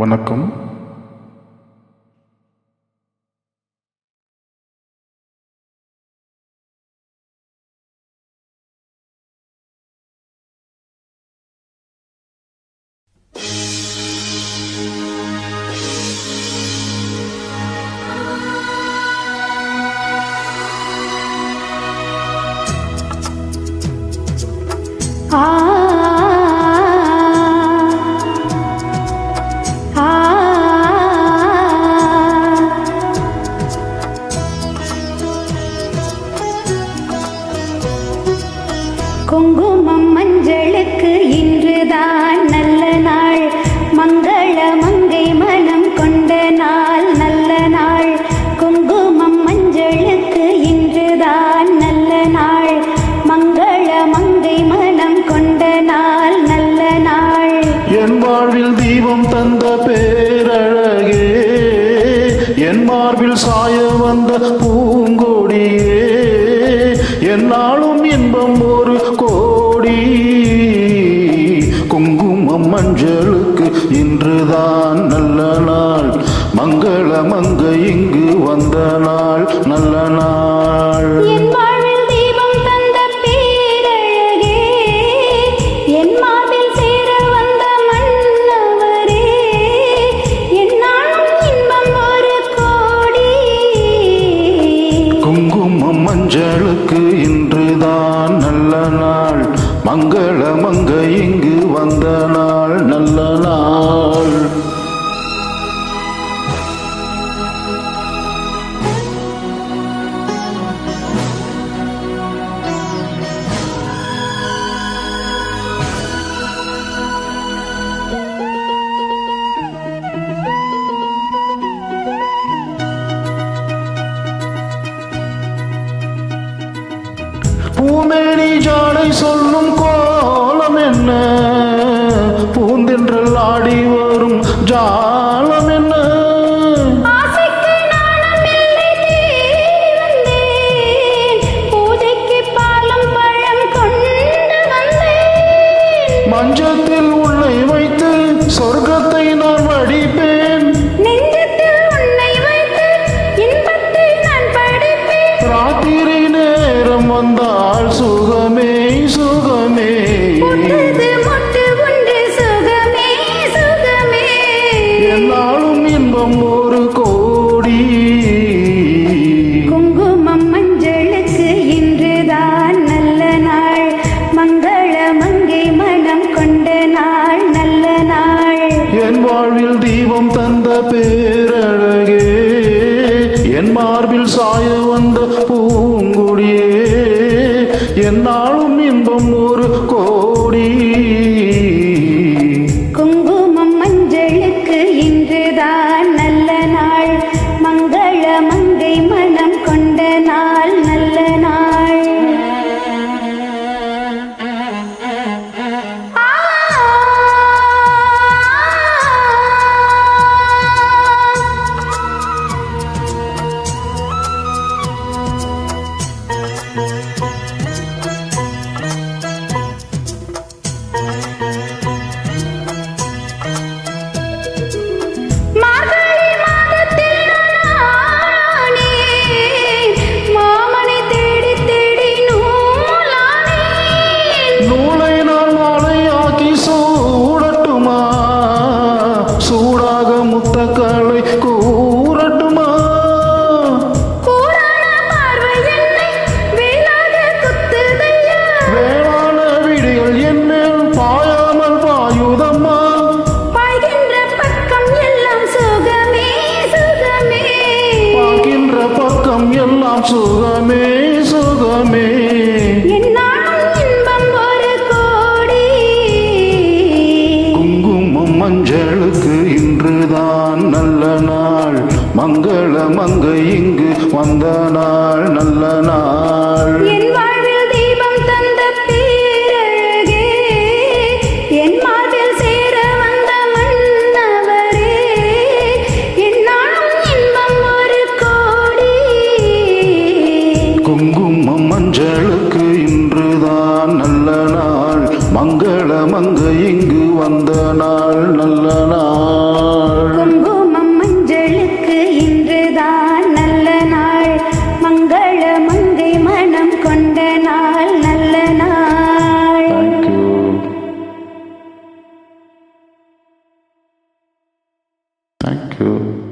வணக்கம். குங்குமம் மஞ்சளுக்கு இன்றுதான் நல்ல நாள், மங்கள மங்கை மனம் கொண்ட நாள் நல்ல நாள். குங்குமம் மஞ்சளுக்கு இன்றுதான் நல்ல நாள், மங்கள மங்கை மனம் கொண்ட நாள் நல்ல நாள். என் வாழ்வில் தீபம் தந்த பேரழகே, என் மார்பில் சாய வந்த பூங்கொடியே, என்னாலும் இன்பம் ஒரு கோடி. குங்குமம் மஞ்சளுக்கு இன்றுதான் நல்ல நாள், மங்கள மங்கை இங்கு வந்த நாள் நல்ல நாள். என் வாழ்வில் தீபம் தந்த பேரழகே, என் மார்பில் சேர வந்த மன்னவரே, என்னாலும் இன்பம் ஒரு கோடி. குங்குமம் மஞ்சளுக்கு இன்றுதான் நல்ல நாள், மங்கள மங்கை இங்கு வந்த நாள் நல்ல நாள். பூமேனி ஜாடை சொல்லும் கோலம் என்ன, பூந்தென்றல் ஆடி வரும் ஜாலம் என்ன. ஆசைக்கு நானும் இல்லை தேடி வந்தேன், பூஜைக்கு பாலும் பழம் கொண்டு வந்தேன். மஞ்சத்தில் உள்ளே வைத்து சொர்க்கத்தை நான் வடிப்பேன், நெஞ்சத்தில் உன்னை வைத்து இன்பத்தை நான் படிப்பேன். ராத்திரி நேரம் வந்தால் சுகமே சுகமே, முட்டது முட்டு உண்டு சுகமே சுகமே. என்னாலும் இன்பம் ஒரு கோடி. குங்குமம் மஞ்சளுக்கு இன்றுதான் நல்ல நாள், மங்கள மங்கை மனம் கொண்ட நாள் நல்ல நாள். என் வாழ்வில் தீபம் தந்த பேரழகே, என் மார்பில் சாய வந்த பூங்குடியே, என்னாலும் இன்பம் ஒரு கோடி. குங்குமம் மஞ்சளுக்கு இன்றுதான் நல்ல நாள், மங்கள மங்கை மனம் கொண்ட நாள் நல்ல நாள். மார்கழி மாதத்தில் நானே மாமனை தேடி தேடி நூலானேன். நூலை நான் மாலையாக்கி சூடட்டுமா, சூடாக முத்தக்களை கூறட்டுமா. கூரான பார்வை என்னை வேலாக குத்துதையா, வேளாண விடியல் என்னில் பாயாமல் பாயுதம்மா. பாய்கின்ற பக்கம் எல்லாம் சுகமே சுகமே. பார்க்கின்ற பக்கம் எல்லாம் சுகமே சுகமே. என்னாலும் இன்பம் ஒரு கோடி. குங்குமம் மஞ்சளுக்கு இன்றுதான் நல்ல நாள், மங்கள மங்கை இங்கு வந்த நாள் நல்ல நாள். என் வாழ்வில் தீபம் தந்த பேரழகே, என் மார்பில் சேர வந்த மன்னவரே, என்னாலும் இன்பம் ஒரு கோடி. குங்குமம் மஞ்சளுக்கு இன்றுதான் நல்ல நாள், மங்கள மங்கை இங்கு வந்த நாள் நல்ல நாள். தேங்க்யூ.